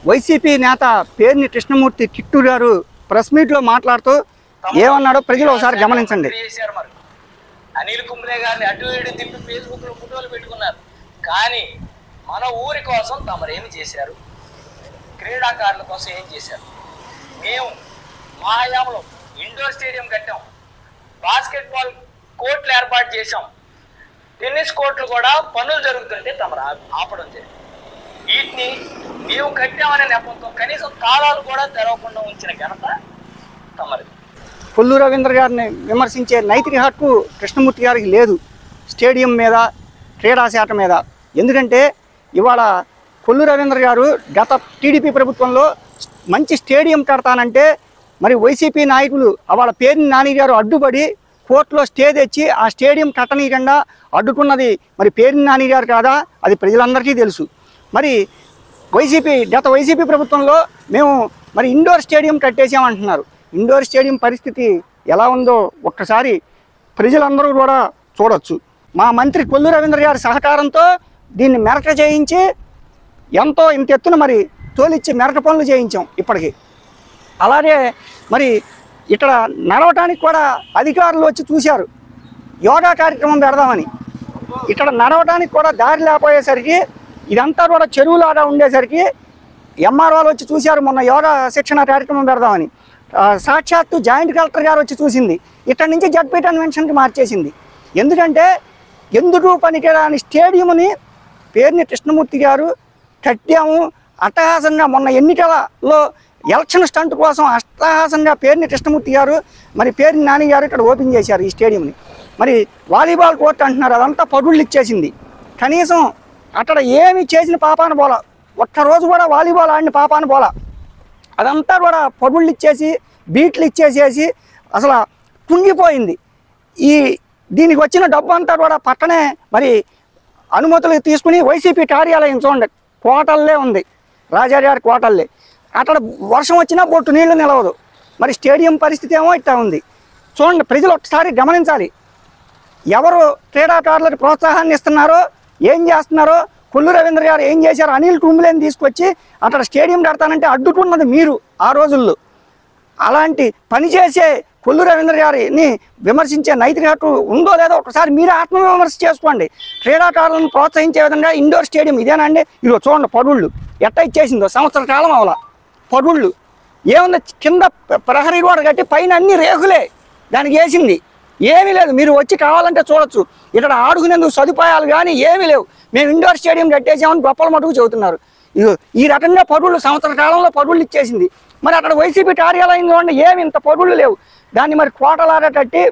YCP నేత పేర్ని కృష్ణమూర్తి కిట్టూరు గారు press మీట్లో మాట్లాడుతూ ఏమన్నాడో ప్రజలు ఒకసారి గమనించండి. అనిల్ కుంబ్లే గారిని అటు ఇటు తిప్పి ఫేస్బుక్ లో ఫోటోలు పెట్టుకున్నారు. కానీ మన ఊరి కోసం తమరు ఏమి చేశారు? క్రీడాకారుల కోసం ఏం చేశారు? మేము మా హయాంలో ఇండోర్ స్టేడియం కట్టాం, బాస్కెట్బాల్ కోర్టులు ఏర్పాటు చేశాం, టెన్నిస్ కోర్టులు కూడా పనులు జరుగుతుంటే తమరు ఆపడం జరిగింది. వీటిని మేము కట్టామనే నెపంతో కనీసం తాళాలు కూడా తెరవకుండా ఉంచిన ఘనత తమరిది. కొల్లు రవీంద్ర గారిని విమర్శించే నైతిక హక్కు కృష్ణమూర్తి గారికి లేదు స్టేడియం మీద, క్రీడాశాఖ మీద. ఎందుకంటే ఇవాళ కొల్లు రవీంద్ర గారు గత టీడీపీ ప్రభుత్వంలో మంచి స్టేడియం కడతానంటే మరి వైసీపీ నాయకులు వాళ్ళ పేర్ని నాని గారు అడ్డుపడి కోర్టులో స్టే తెచ్చి ఆ స్టేడియం కట్టనీయకుండా అడ్డుకున్నది మరి పేర్ని నాని గారు కాదా? అది ప్రజలందరికీ తెలుసు. మరి గత వైసీపీ ప్రభుత్వంలో మేము మరి ఇండోర్ స్టేడియం కట్టేసామంటున్నారు. ఇండోర్ స్టేడియం పరిస్థితి ఎలా ఉందో ఒక్కసారి ప్రజలందరూ కూడా చూడొచ్చు. మా మంత్రి కొల్లు రవీంద్ర గారి సహకారంతో దీన్ని మెరక చేయించి ఇంత ఎత్తున మరి తోలిచ్చి మెరక పనులు చేయించాం ఇప్పటికీ. అలాగే మరి ఇక్కడ నడవటానికి కూడా అధికారులు వచ్చి చూశారు, యోగా కార్యక్రమం పెడదామని. ఇక్కడ నడవటానికి కూడా దారి లేకపోయేసరికి ఇదంతా కూడా చెరువులాగా ఉండేసరికి ఎంఆర్ఓలు వచ్చి చూశారు మొన్న యోగా శిక్షణ కార్యక్రమం పెడదామని. సాక్షాత్తు జాయింట్ కలెక్టర్ గారు వచ్చి చూసింది. ఇక్కడ నుంచి జడ్పీ కన్వెన్షన్కి మార్చేసింది. ఎందుకంటే ఎందుకు పనికిరాని స్టేడియంని పేర్ని కృష్ణమూర్తి గారు కట్టాము అట్టహాసంగా. మొన్న ఎన్నికలలో ఎలక్షన్ స్టంట్ కోసం అట్టహాసంగా పేర్ని కృష్ణమూర్తి గారు మరి పేర్ని నాని గారు ఇక్కడ ఓపెన్ చేశారు ఈ స్టేడియంని. మరి వాలీబాల్ కోర్ట్ అంటున్నారు, అదంతా పడుళ్ళు ఇచ్చేసింది. కనీసం అక్కడ ఏమి చేసిన పాపాన పోలా, ఒక్కరోజు కూడా వాలీబాల్ ఆడిన పాపాన పోలా. అదంతా కూడా పడుళ్ళు ఇచ్చేసి బీట్లు ఇచ్చేసేసి అసలు కుంగిపోయింది. దీనికి వచ్చిన డబ్బు అంతా కూడా పక్కనే మరి అనుమతులు తీసుకుని వైసీపీ కార్యాలయం చూడండి కోటల్లే ఉంది, రాజాగారి కోటల్లే. అక్కడ వర్షం వచ్చినా బొట్టు నీళ్లు నిలవదు. మరి స్టేడియం పరిస్థితి ఏమో ఇట్లా ఉంది. చూడండి, ప్రజలు ఒకసారి గమనించాలి. ఎవరు క్రీడాకారులకు ప్రోత్సాహాన్ని ఇస్తున్నారో, ఏం చేస్తున్నారో, కొల్లు రవీంద్ర గారు ఏం చేశారు? అనిల్ కుంబ్లేని తీసుకొచ్చి అక్కడ స్టేడియం కడతానంటే అడ్డుకున్నది మీరు ఆ రోజుల్లో. అలాంటి పని చేసే కొల్లు రవీంద్ర గారిని విమర్శించే నైతిక హక్కు ఉందో లేదో ఒకసారి మీరు ఆత్మవిమర్శ చేసుకోండి. క్రీడాకారులను ప్రోత్సహించే విధంగా ఇండోర్ స్టేడియం ఇదేనండి. ఇదిగో చూడండి పడుళ్ళు ఎట్ట ఇచ్చేసిందో, సంవత్సర కాలం అవల పడుళ్ళు ఏముంది, కింద ప్రహరీ గోడ కట్టి పైన అన్ని రేకులే దానికి వేసింది, ఏమీ లేదు. మీరు వచ్చి కావాలంటే చూడొచ్చు. ఇక్కడ ఆడుకునేందుకు సదుపాయాలు కానీ ఏమీ లేవు. మేము ఇండోర్ స్టేడియం కట్టేసామని గొప్పల మటుకు చెబుతున్నారు. ఈ రకంగా పడుళ్ళు సంవత్సర కాలంలో పడుళ్ళు ఇచ్చేసింది. మరి అక్కడ వైసీపీ కార్యాలయం చూడండి, ఏమి ఇంత పడుళ్ళు లేవు. దాన్ని మరి కోటలాగా కట్టి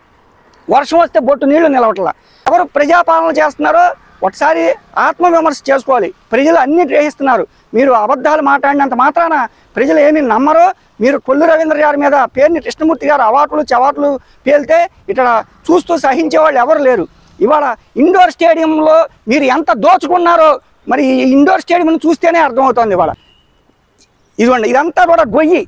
వర్షం వస్తే బొట్టు నీళ్లు నిలవట్లా. ఎవరు ప్రజాపాలన చేస్తున్నారో ఒకసారి ఆత్మవిమర్శ చేసుకోవాలి. ప్రజలు అన్నీ గ్రహిస్తున్నారు. మీరు అబద్ధాలు మాట్లాడినంత మాత్రాన ప్రజలు ఏమీ నమ్మరో. మీరు కొల్లు రవీంద్ర గారి మీద పేర్ని కృష్ణమూర్తి గారు అవాకులు చవాకులు పేలితే ఇక్కడ చూస్తూ సహించేవాళ్ళు ఎవరు లేరు. ఇవాళ ఇండోర్ స్టేడియంలో మీరు ఎంత దోచుకున్నారో మరి ఈ ఇండోర్ స్టేడియం చూస్తేనే అర్థమవుతుంది. ఇవాళ ఇదిగోండి, ఇదంతా కూడా గొయ్యి,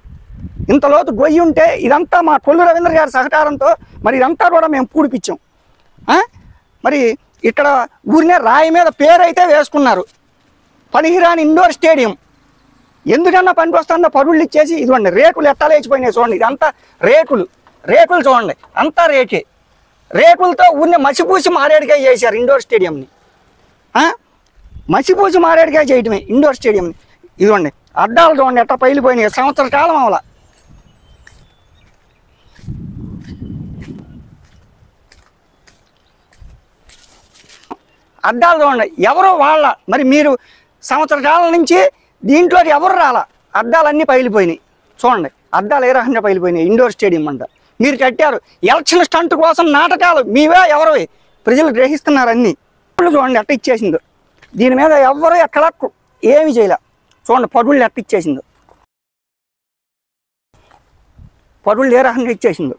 ఇంత లోతు గొయ్యి ఉంటే ఇదంతా మా కొల్లు రవీంద్ర గారి సహకారంతో మరి ఇదంతా కూడా మేము పూడిపించాం. మరి ఇక్కడ ఊరినే రాయి మీద పేరైతే వేసుకున్నారు, పనికిరాని ఇండోర్ స్టేడియం. ఎందుకన్నా పనికి వస్తుందో పరుళ్ళు ఇచ్చేసి ఇదిగోండి రేకులు ఎట్లా లేచిపోయినాయి చూడండి. ఇదంతా రేకులు చూడండి, అంతా రేకే. రేకులతో ఊరినే మసిపూసి మారేడుకాయ చేశారు ఇండోర్ స్టేడియంని. మసిపూసి మారేడుకాయ చేయటమే ఇండోర్ స్టేడియంని. ఇదిగోండి అడ్డాలు చూడండి ఎట్లా పైలిపోయినాయి, సంవత్సర కాలం అవలా. అద్దాలు చూడండి, ఎవరు వాళ్ళ మరి మీరు సంవత్సర కాలం నుంచి దీంట్లోకి ఎవరు రాలా, అద్దాలన్నీ పగిలిపోయినాయి. చూడండి అద్దాలు ఏ రకంగా పగిలిపోయినాయి. ఇండోర్ స్టేడియం అంట మీరు కట్టారు. ఎలక్షన్ స్టంట్ కోసం నాటకాలు మీవే ఎవరివి ప్రజలు గ్రహిస్తున్నారు అన్నీ. చూడండి ఎట్ట ఇచ్చేసిందో, దీని మీద ఎవరు ఎక్కడ ఏమి చేయలే. చూడండి పడుళ్ళు ఎట్ట ఇచ్చేసిందో, పడుళ్ళు ఏ రకంగా ఇచ్చేసిందో.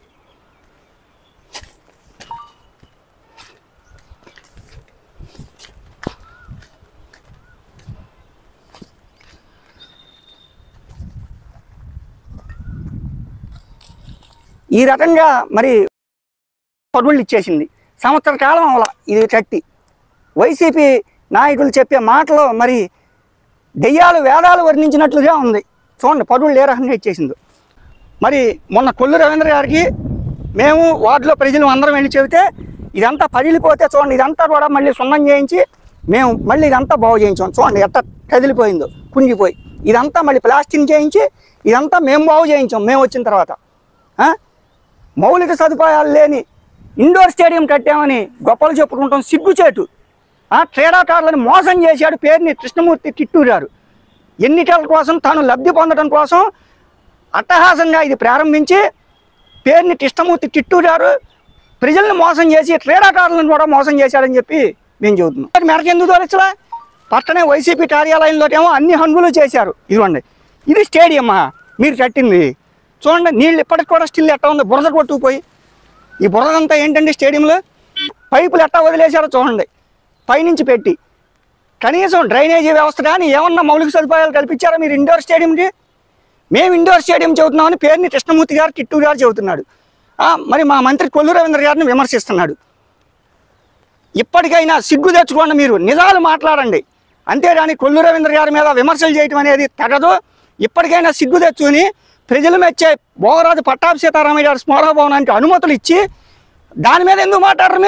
ఈ రకంగా మరి పడుళ్ళు ఇచ్చేసింది. సంవత్సర కాలం అవలా ఇది కట్టి. వైసీపీ నాయకులు చెప్పే మాటలో మరి దెయ్యాలు వేదాలు వర్ణించినట్లుగా ఉంది. చూడండి పరువులు ఏ రకంగా ఇచ్చేసిందో. మరి మొన్న కొల్లు రవీంద్ర గారికి మేము వార్డులో ప్రజలు అందరం వెళ్ళి చెబితే ఇదంతా పగిలిపోతే చూడండి, ఇదంతా కూడా మళ్ళీ సున్నం చేయించి మేము మళ్ళీ ఇదంతా బాగు చేయించాం. చూడండి ఎట్ట కదిలిపోయిందో, కుంగిపోయి. ఇదంతా మళ్ళీ ప్లాస్టింగ్ చేయించి ఇదంతా మేము బాగు చేయించాం మేము వచ్చిన తర్వాత. మౌలిక సదుపాయాలు లేని ఇండోర్ స్టేడియం కట్టామని గొప్పలు చెప్పుకుంటాం, సిగ్గుచేటు. క్రీడాకారులను మోసం చేశాడు పేరుని కృష్ణమూర్తి కిట్టూరు గారు. ఎన్నికల కోసం తాను లబ్ధి పొందడం కోసం అట్టహాసంగా ఇది ప్రారంభించి పేరుని కృష్ణమూర్తి కిట్టూరు గారు ప్రజలను మోసం చేసి క్రీడాకారులను కూడా మోసం చేశాడని చెప్పి మేము చెబుతున్నాం. మేరకు ఎందుకు తోలించలా? పక్కనే వైసీపీ కార్యాలయంలో ఏమో అన్ని హంగులు చేశారు. ఇదిగోండి, ఇది స్టేడియమా మీరు కట్టింది? చూడండి నీళ్ళు ఇప్పటికి కూడా స్టిల్ ఎట్టా ఉంది, బురద కొట్టుకుపోయి. ఈ బురదంతా ఏంటండి స్టేడియంలో? పైపులు ఎట్టా వదిలేశారో చూడండి, పైనుంచి పెట్టి. కనీసం డ్రైనేజీ వ్యవస్థ కానీ ఏమన్నా మౌలిక సదుపాయాలు కల్పించారా మీరు ఇండోర్ స్టేడియంకి? మేము ఇండోర్ స్టేడియం చెబుతున్నామని పేరుని కృష్ణమూర్తి గారు కిట్టూరు గారు చెబుతున్నాడు. మరి మా మంత్రి కొల్లు రవీంద్ర గారిని విమర్శిస్తున్నాడు. ఇప్పటికైనా సిగ్గు తెచ్చుకోండి, మీరు నిజాలు మాట్లాడండి. అంతేగాని కొల్లు రవీంద్ర గారి మీద విమర్శలు చేయటం అనేది తగదు. ఇప్పటికైనా సిగ్గు తెచ్చుకొని ప్రజలు మెచ్చే భోగరాజు పట్టాభి సీతారామయ్య గారి స్మారక భవనానికి అనుమతులు ఇచ్చి దాని మీద ఎందుకు మాట్లాడరు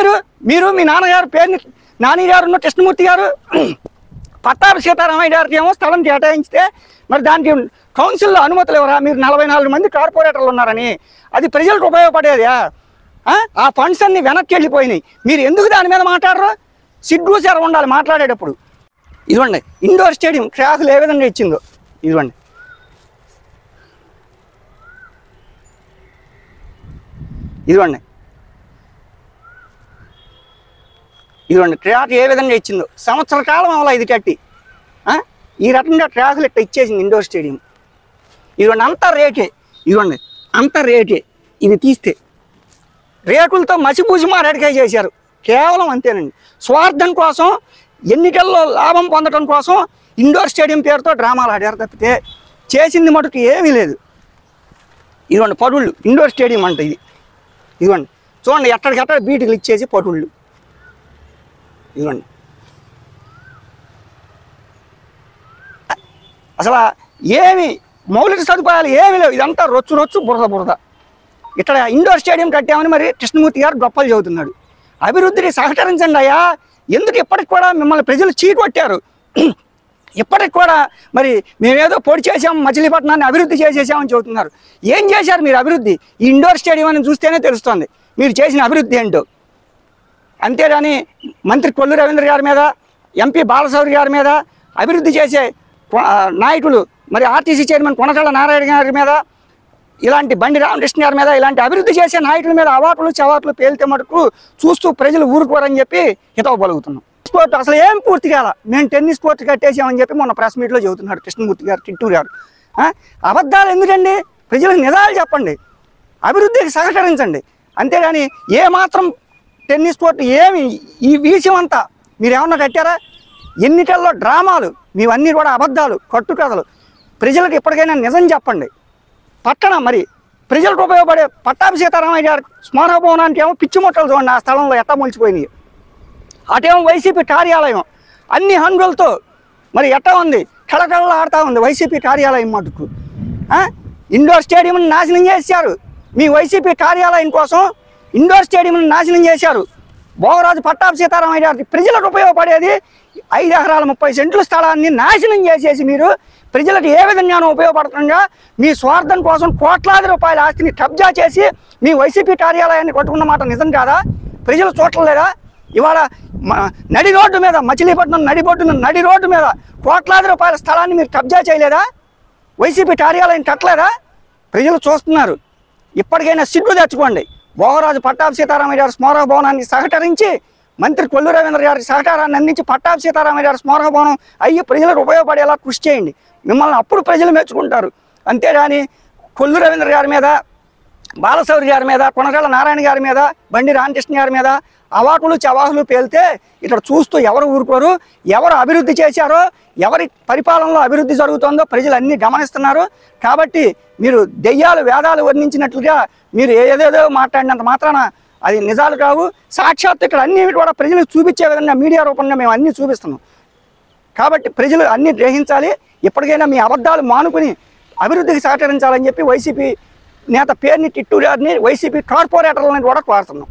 మీరు మీ నాన్నగారు పేరుని నాని గారు కృష్ణమూర్తి గారు పట్టాభి సీతారామయ్య గారికి ఏమో స్థలం కేటాయించితే మరి దానికి కౌన్సిల్లో అనుమతులు ఇవ్వరా? మీరు 44 మంది కార్పొరేటర్లు ఉన్నారని, అది ప్రజలకు ఉపయోగపడేదా? ఆ ఫండ్స్ అన్ని వెనక్కి వెళ్ళిపోయినాయి. మీరు ఎందుకు దాని మీద మాట్లాడరు? సిగ్గు సెర ఉండాలి మాట్లాడేటప్పుడు. ఇదిగోండి ఇండోర్ స్టేడియం ట్రాకులు ఏ విధంగా ఇచ్చిందో. ఇదిగోండి ఇదిగోండి ఇదిగోండి ట్రాక్ ఏ విధంగా ఇచ్చిందో. సంవత్సర కాలం అవ్వాలి ఇది కట్టి. ఈ రకంగా ట్రాకులు ఇట్లా ఇచ్చేసింది ఇండోర్ స్టేడియం. ఇదిగోండి అంతా రేటే. ఇదిగోండి అంతా రేటే. ఇది తీస్తే రేకులతో మసిపూసి మారేడుకాయ చేశారు. కేవలం అంతేనండి, స్వార్థం కోసం, ఎన్నికల్లో లాభం పొందడం కోసం ఇండోర్ స్టేడియం పేరుతో డ్రామాలు ఆడారు తప్పితే చేసింది మటుకు ఏమీ లేదు. ఇదిగోండి పరుళ్ళు ఇండోర్ స్టేడియం అంట ఇది. ఇదిగోండి చూడండి ఎక్కడికక్కడ బీటులు ఇచ్చేసి పరుళ్ళు. ఇదిగోండి అసలు ఏమి మౌలిక సదుపాయాలు ఏమీ లేవు. ఇదంతా రొచ్చు బురద. ఇక్కడ ఇండోర్ స్టేడియం కట్టామని మరి కృష్ణమూర్తి గారు గొప్పలు చెబుతున్నాడు. అభివృద్ధిని సహకరించండి అయ్యా. ఎందుకు ఇప్పటికి కూడా మిమ్మల్ని ప్రజలు చీకొట్టారు? ఇప్పటికి కూడా మరి మేమేదో పొడి చేసాము, మచిలీపట్నాన్ని అభివృద్ధి చేసేసామని చెబుతున్నారు. ఏం చేశారు మీరు అభివృద్ధి? ఈ ఇండోర్ స్టేడియం అని చూస్తేనే తెలుస్తుంది మీరు చేసిన అభివృద్ధి ఏంటో. అంతేగాని మంత్రి కొల్లు రవీంద్ర గారి మీద, ఎంపీ బాలశౌరి గారి మీద, అభివృద్ధి చేసే నాయకులు మరి ఆర్టీసీ చైర్మన్ కొనకళ్ళ నారాయణ గారి మీద, ఇలాంటి బండి రామకృష్ణ గారి మీద, ఇలాంటి అభివృద్ధి చేసే నాయకుల మీద అవాకులు చవాకులు పేలితే మటుకు చూస్తూ ప్రజలు ఊరుకోరని చెప్పి హితవు పలుకుతున్నాం. స్పోర్ట్ అసలు ఏం పూర్తి కాల, మేము టెన్నిస్ స్పోర్ట్ కట్టేసామని చెప్పి మొన్న ప్రెస్ మీట్లో చెబుతున్నాడు కృష్ణమూర్తి గారు కిట్టూరు గారు. అబద్ధాలు ఎందుకండి? ప్రజలకు నిజాలు చెప్పండి, అభివృద్ధికి సహకరించండి. అంతేగాని ఏమాత్రం టెన్నిస్ స్పోర్ట్ ఏమి ఈ విషయం అంతా మీరేమన్నా కట్టారా? ఎన్నికల్లో డ్రామాలు, మీవన్నీ కూడా అబద్ధాలు, కట్టుకథలు. ప్రజలకు ఇప్పటికైనా నిజం చెప్పండి. పక్కన మరి ప్రజలకు ఉపయోగపడే పట్టాభి సీతారామయ్య గారి స్మారక భవనానికి ఏమో పిచ్చి మొట్టలు చూడండి ఆ స్థలంలో ఎట్టా మొలిచిపోయినాయి. అటేమో వైసీపీ కార్యాలయం అన్ని హంగులతో మరి ఎట్టా ఉంది, కళకళ ఆడుతూ ఉంది వైసీపీ కార్యాలయం మటుకు. ఇండోర్ స్టేడియంని నాశనం చేశారు. మీ వైసీపీ కార్యాలయం కోసం ఇండోర్ స్టేడియంని నాశనం చేశారు. భోగరాజు పట్టాభి సీతారామయ్య గారికి ప్రజలకు ఉపయోగపడేది 5 ఎకరాల 30 సెంట్ల స్థలాన్ని నాశనం చేసేసి మీరు ప్రజలకు ఏ విధంగానూ ఉపయోగపడుతుండగా మీ స్వార్థం కోసం కోట్లాది రూపాయల ఆస్తిని కబ్జా చేసి మీ వైసీపీ కార్యాలయాన్ని కొట్టుకున్న మాట నిజం కాదా? ప్రజలు చూడలేదా? ఇవాళ నడి రోడ్డు మీద, మచిలీపట్నం నడి రోడ్డు మీద కోట్లాది రూపాయల స్థలాన్ని మీరు కబ్జా చేయలేదా? వైసీపీ కార్యాలయం కట్టలేదా? ప్రజలు చూస్తున్నారు. ఇప్పటికైనా సిగ్గు తెచ్చుకోండి. భోగరాజు పట్టాభి సీతారామయ్య గారి స్మారక భవనాన్ని సహకరించి మంత్రి కొల్లు రవీంద్ర గారికి సహకారాన్ని అందించి పట్టాభి సీతారామయ్య గారి స్మారక భవనం అయ్యి ప్రజలకు ఉపయోగపడేలా కృషి చేయండి. మిమ్మల్ని అప్పుడు ప్రజలు మెచ్చుకుంటారు. అంతేగాని కొల్లు రవీంద్ర గారి మీద, బాలశౌరి గారి మీద, కొనకళ్ళ నారాయణ గారి మీద, బండి రామకృష్ణ గారి మీద అవాకులు చవాకులు పేలితే ఇక్కడ చూస్తూ ఎవరు ఊరుకోరు. ఎవరు అభివృద్ధి చేశారో, ఎవరి పరిపాలనలో అభివృద్ధి జరుగుతుందో ప్రజలు అన్నీ గమనిస్తున్నారు. కాబట్టి మీరు దెయ్యాలు వేదాలు వర్ణించినట్లుగా మీరు ఏదేదో మాట్లాడినంత మాత్రాన అది నిజాలు కావు. సాక్షాత్ ఇక్కడ అన్ని కూడా ప్రజలకు చూపించే విధంగా మీడియా రూపంగా మేము అన్నీ చూపిస్తున్నాం. కాబట్టి ప్రజలు అన్నీ గ్రహించాలి. ఇప్పటికైనా మీ అబద్ధాలు మానుకుని అభివృద్ధికి సహకరించాలని చెప్పి వైసీపీ నేత పేరుని టిట్టు గారిని వైసీపీ కార్పొరేటర్లని కూడా కోరుతున్నాం.